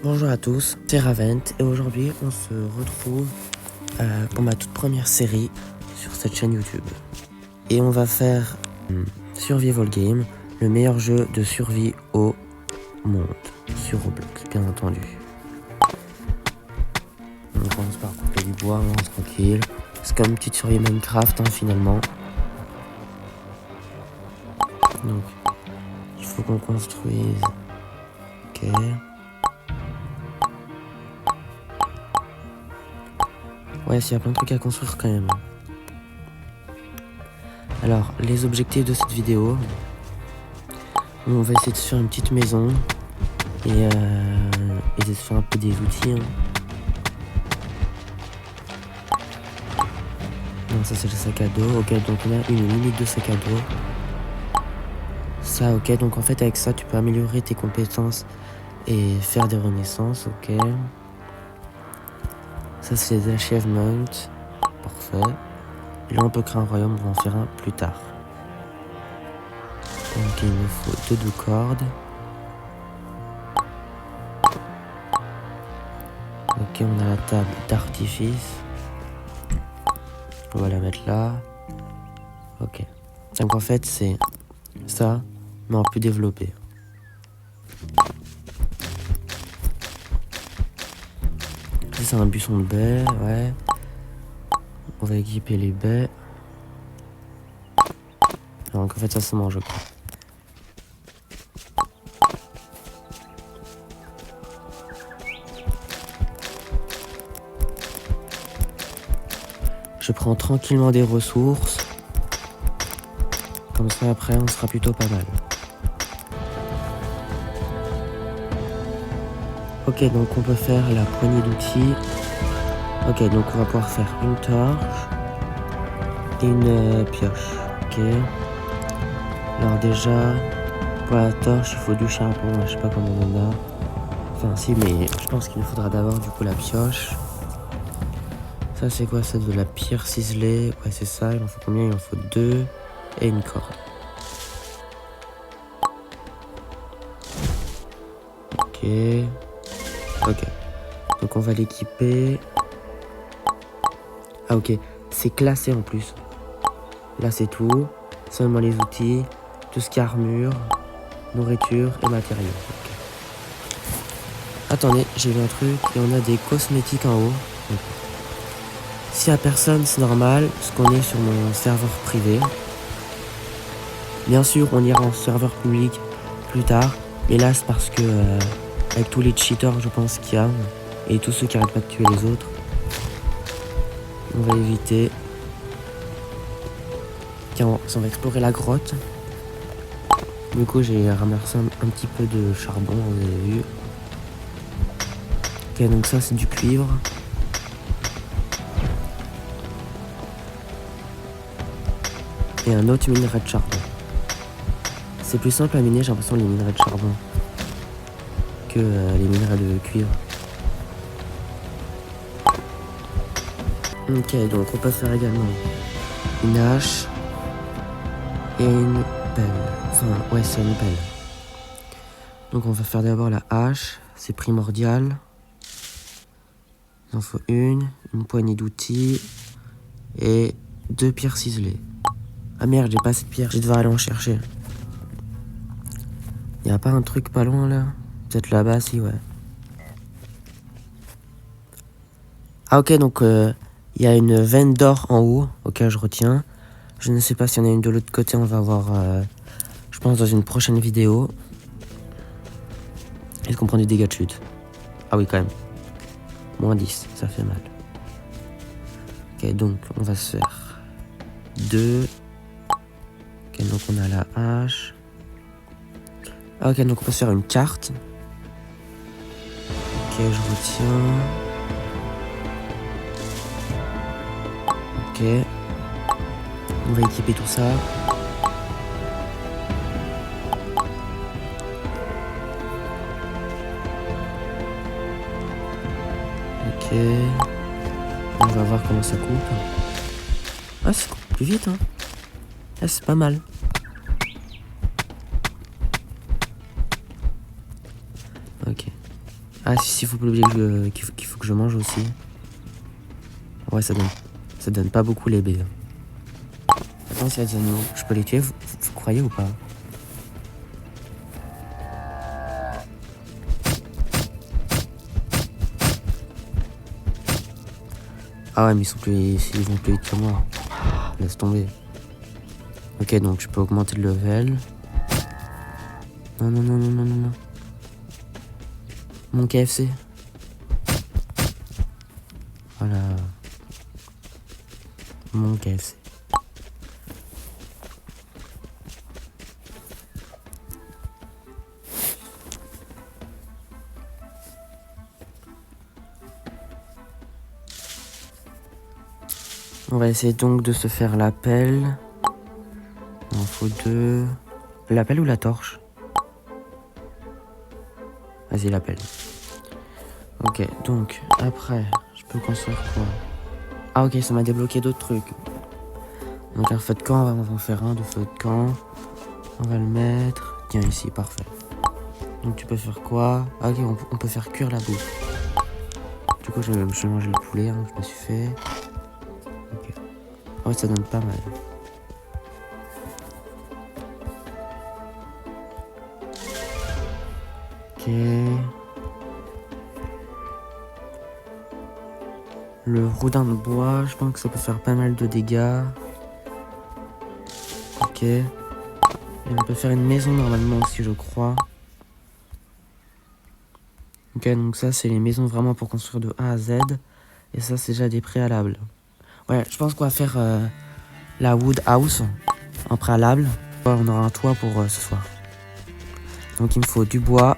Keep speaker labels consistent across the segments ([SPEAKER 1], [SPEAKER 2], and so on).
[SPEAKER 1] Bonjour à tous, c'est Ravent et aujourd'hui on se retrouve pour ma toute première série sur cette chaîne YouTube. Et on va faire Survival Game, le meilleur jeu de survie au monde, sur Roblox bien entendu. On commence par couper du bois, tranquille. C'est comme une petite survie Minecraft finalement. Donc il faut qu'on construise. Ok. Ouais, il y a plein de trucs à construire quand même. Alors, les objectifs de cette vidéo, on va essayer de se faire une petite maison et de se faire un peu des outils. Non, ça c'est le sac à dos. Ok, donc on a une limite de sac à dos. Ça, ok, donc en fait avec ça tu peux améliorer tes compétences et faire des renaissances, ok. Ça c'est des achievements, parfait. Et là on peut créer un royaume, on va en faire un plus tard. Donc il nous faut deux cordes. Ok, on a la table d'artifice. On va la mettre là. Ok. Donc en fait c'est ça, mais en plus développé. C'est un buisson de baies, ouais. On va équiper les baies. Donc en fait ça se mange, je crois. Je prends tranquillement des ressources. Comme ça après on sera plutôt pas mal. Ok, donc on peut faire la poignée d'outils. Ok, donc on va pouvoir faire une torche et une pioche. Ok. Alors déjà, pour la torche, il faut du charbon. Je sais pas comment on en a. Enfin si, mais je pense qu'il nous faudra d'abord du coup la pioche. Ça c'est quoi? C'est de la pierre ciselée. Ouais, c'est ça. Il en faut combien? Il en faut 2 et une corde. Ok. Ok. Donc on va l'équiper. Ah ok. C'est classé en plus. Là c'est tout. Seulement les outils. Tout ce qui est armure, nourriture et matériaux. Okay. Attendez, j'ai vu un truc. Et on a des cosmétiques en haut. Okay. S'il n'y a personne, c'est normal, parce qu'on est sur mon serveur privé. Bien sûr, on ira en serveur public plus tard. Mais là, c'est parce que, avec tous les cheaters, je pense qu'il y a, et tous ceux qui n'arrêtent pas de tuer les autres, on va éviter. Tiens, on va explorer la grotte. Du coup, j'ai ramassé un petit peu de charbon, vous avez vu. Ok, donc ça, c'est du cuivre. Et un autre minerai de charbon. C'est plus simple à miner, j'ai l'impression, les minerais de charbon que les minerais de cuivre. Ok, donc on peut faire également une hache et une pelle. Enfin, ouais, c'est une pelle. Donc on va faire d'abord la hache, c'est primordial. Il en faut une poignée d'outils et 2 pierres ciselées. Ah merde, j'ai pas assez de pierres, je vais devoir aller en chercher. Y'a pas un truc pas loin là? Peut-être là-bas, si, ouais. Ah ok, donc y a une veine d'or en haut, ok, je retiens. Je ne sais pas s'il y en a une de l'autre côté, on va voir, je pense, dans une prochaine vidéo. Est-ce qu'on prend des dégâts de chute? Ah oui, quand même. Moins 10, ça fait mal. Ok, donc on va se faire 2. Ok, donc on a la hache. Ah ok, donc on peut se faire une carte. Ok, je retiens. Ok. On va équiper tout ça. Ok. On va voir comment ça coupe. Ah, ça coupe plus vite, hein. Ah, c'est pas mal. Ok. Ah si, faut pas oublier qu'il faut que je mange aussi. Ouais, ça donne pas beaucoup les baies. Attends, s'il y a des animaux, je peux les tuer, vous croyez ou pas? Ah ouais, mais ils vont plus vite que moi. Laisse tomber. Ok, donc je peux augmenter le level. Non, non, non, non, non, non, non. Mon KFC. Voilà. Mon KFC. On va essayer donc de se faire l'appel. Il en faut 2. L'appel ou la torche? Vas-y, l'appel. Ok, donc après, je peux construire quoi? Ah ok, ça m'a débloqué d'autres trucs. Donc un feu de camp, on va en faire un de feu de camp. On va le mettre. Tiens, ici, parfait. Donc tu peux faire quoi? Ah ok, on peut faire cuire la bouffe. Du coup, je vais manger le poulet, hein, je me suis fait. Ok. Oh, ça donne pas mal. Ok. Le rodin de bois, je pense que ça peut faire pas mal de dégâts. Ok. Et on peut faire une maison normalement aussi, je crois. Ok, donc ça, c'est les maisons vraiment pour construire de A à Z. Et ça, c'est déjà des préalables. Ouais, je pense qu'on va faire la wood house en préalable. On aura un toit pour ce soir. Donc il me faut du bois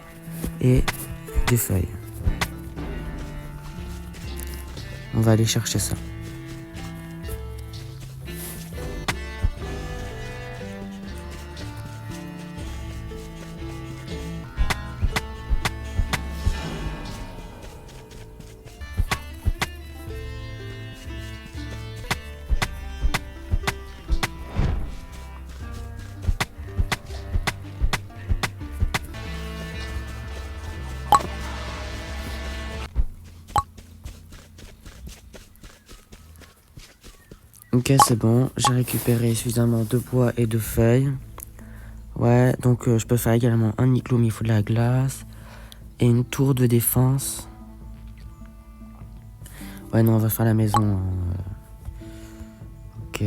[SPEAKER 1] et des feuilles. On va aller chercher ça. Ok, c'est bon. J'ai récupéré suffisamment de bois et de feuilles. Ouais, donc je peux faire également un igloo, mais il faut de la glace. Et une tour de défense. Ouais, non, on va faire la maison. Ok.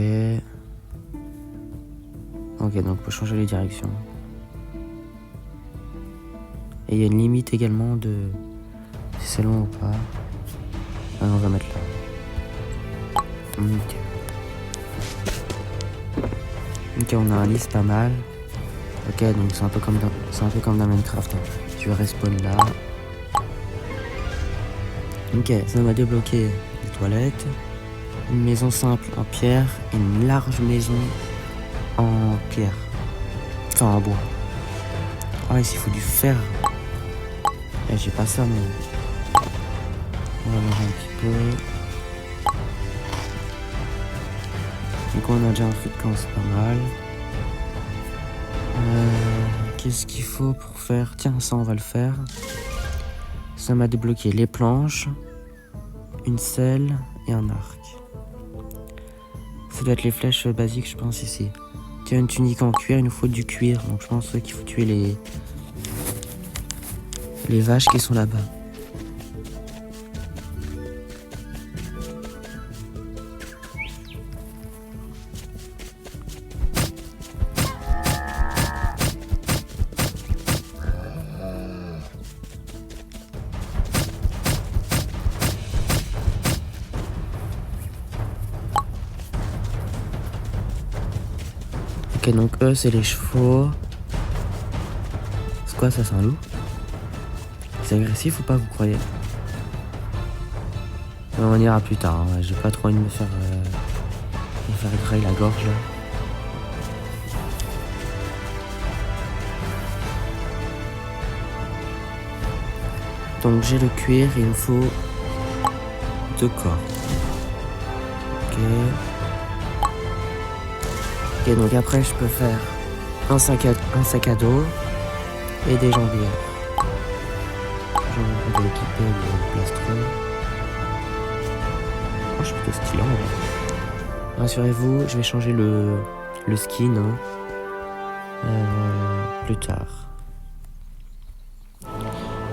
[SPEAKER 1] Ok, donc on peut changer les directions. Et il y a une limite également de si c'est long ou pas. Ah, on va mettre là. Ok. Ok, on a un lit, c'est pas mal. Ok, donc c'est un peu comme dans Minecraft. Hein. Tu vas respawn là. Ok, ça m'a débloqué les toilettes. Une maison simple en pierre et une large maison en pierre. Enfin en bois. Ah, ici il faut du fer. Eh, j'ai pas ça, mais on va manger un petit peu. Donc on a déjà un feu de camp, c'est pas mal. Qu'est-ce qu'il faut pour faire? Tiens, ça on va le faire. Ça m'a débloqué les planches, une selle et un arc. Ça doit être les flèches basiques, je pense, ici. Tiens, une tunique en cuir, il nous faut du cuir. Donc je pense qu'il faut tuer les vaches qui sont là-bas. Ok, donc eux, c'est les chevaux. C'est quoi ça, c'est un loup? C'est agressif ou pas, vous croyez? On ira plus tard, hein. J'ai pas trop envie de me faire grailler la gorge là. Donc j'ai le cuir et il me faut 2 cordes. Ok. Ok, donc après je peux faire un sac à dos et des jambières. Genre, on va équiper le plastron. Oh, je suis plutôt stylé en vrai. Rassurez-vous, je vais changer le skin hein, plus tard.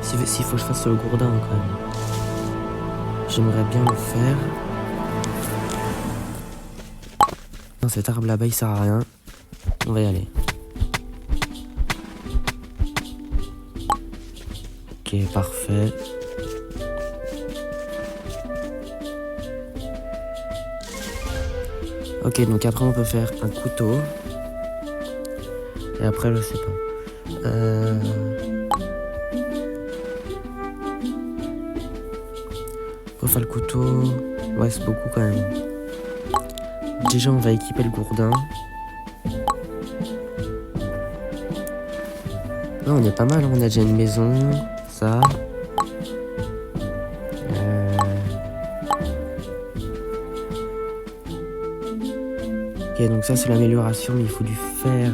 [SPEAKER 1] S'il faut que je fasse le gourdin quand même. J'aimerais bien le faire. Non, cet arbre là-bas il sert à rien. On va y aller. Ok, parfait. Ok, donc après on peut faire un couteau. Et après je sais pas. Pour faire le couteau... Ouais, c'est beaucoup quand même. Déjà on va équiper le gourdin. Non, on est pas mal, on a déjà une maison. Ça. Ok, donc ça c'est l'amélioration, mais il faut du fer.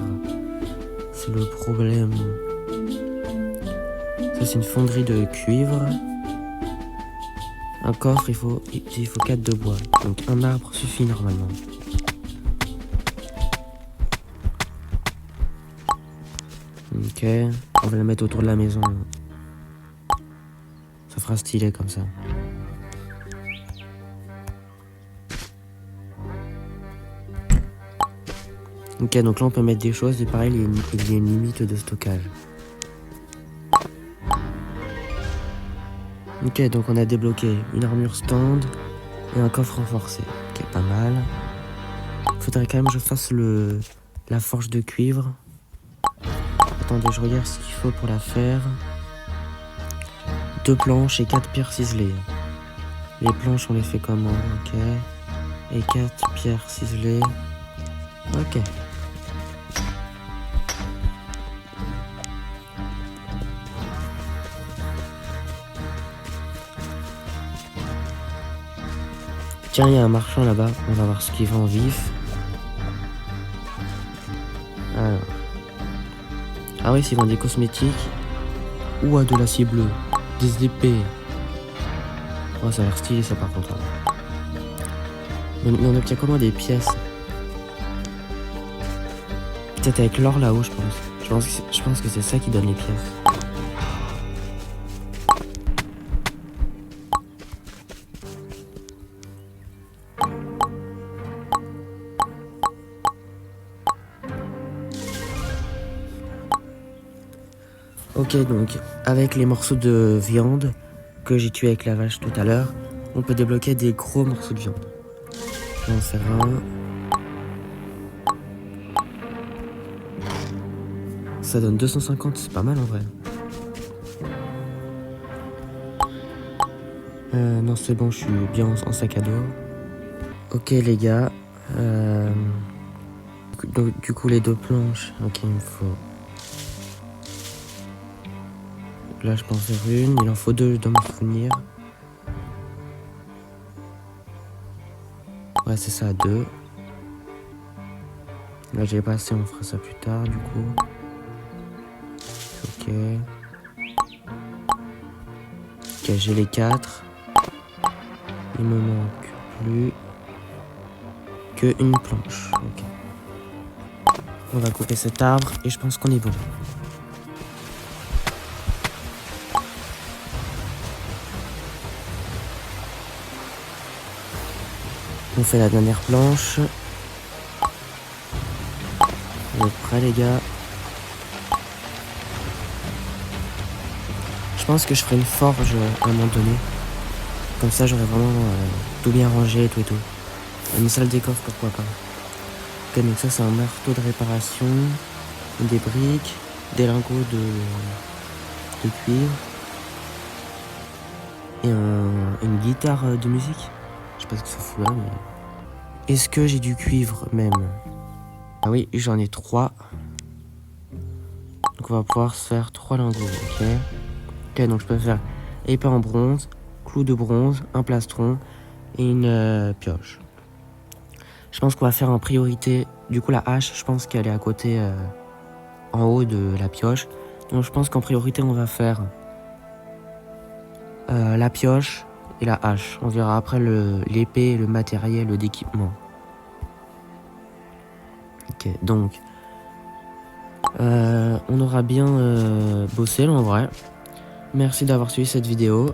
[SPEAKER 1] C'est le problème. Ça c'est une fonderie de cuivre. Un coffre, il faut 4 de bois. Donc un arbre suffit normalement. Ok, on va le mettre autour de la maison. Ça fera stylé comme ça. Ok, donc là on peut mettre des choses et pareil, il y a une limite de stockage. Ok, donc on a débloqué une armure stand et un coffre renforcé. Ok, pas mal. Faudrait quand même que je fasse la forge de cuivre. Attendez, je regarde ce qu'il faut pour la faire. 2 planches et 4 pierres ciselées. Les planches, on les fait comment? Ok. Et 4 pierres ciselées. Ok. Tiens, il y a un marchand là-bas. On va voir ce qu'il vend vif. Alors. Ah oui, s'il vend des cosmétiques. Ou de l'acier bleu. Des épées. Oh, ça a l'air stylé ça par contre. Mais on obtient comment des pièces? Peut-être avec l'or là-haut, je pense. Je pense que c'est ça qui donne les pièces. Ok, donc avec les morceaux de viande que j'ai tué avec la vache tout à l'heure, on peut débloquer des gros morceaux de viande. Je vais en faire un. Ça donne 250, c'est pas mal en vrai. Non, c'est bon, je suis bien en sac à dos. Ok les gars. Du coup les 2 planches. Ok, il me faut. Là je pense faire une, il en faut 2, je dois me souvenir. Ouais c'est ça, 2. Là j'ai pas assez, on fera ça plus tard du coup. Ok. Ok, j'ai les 4. Il me manque plus que une planche. Ok. On va couper cet arbre et je pense qu'on est bon. On fait la dernière planche. On est prêts les gars. Je pense que je ferai une forge à un moment donné. Comme ça j'aurai vraiment tout bien rangé et tout. Une salle des coffres pourquoi pas. Ok, donc ça c'est un marteau de réparation. Des briques. Des lingots de cuivre. Et une guitare de musique. Je sais pas ce que ça fout là mais... Est-ce que j'ai du cuivre même? Ah oui, j'en ai 3. Donc on va pouvoir se faire 3 lingots, ok. Ok, donc je peux faire épée en bronze, clou de bronze, un plastron et une pioche. Je pense qu'on va faire en priorité, du coup la hache, je pense qu'elle est à côté, en haut de la pioche. Donc je pense qu'en priorité on va faire la pioche et la hache. On verra après l'épée et le matériel d'équipement. Ok, donc on aura bien bossé là en vrai. Merci d'avoir suivi cette vidéo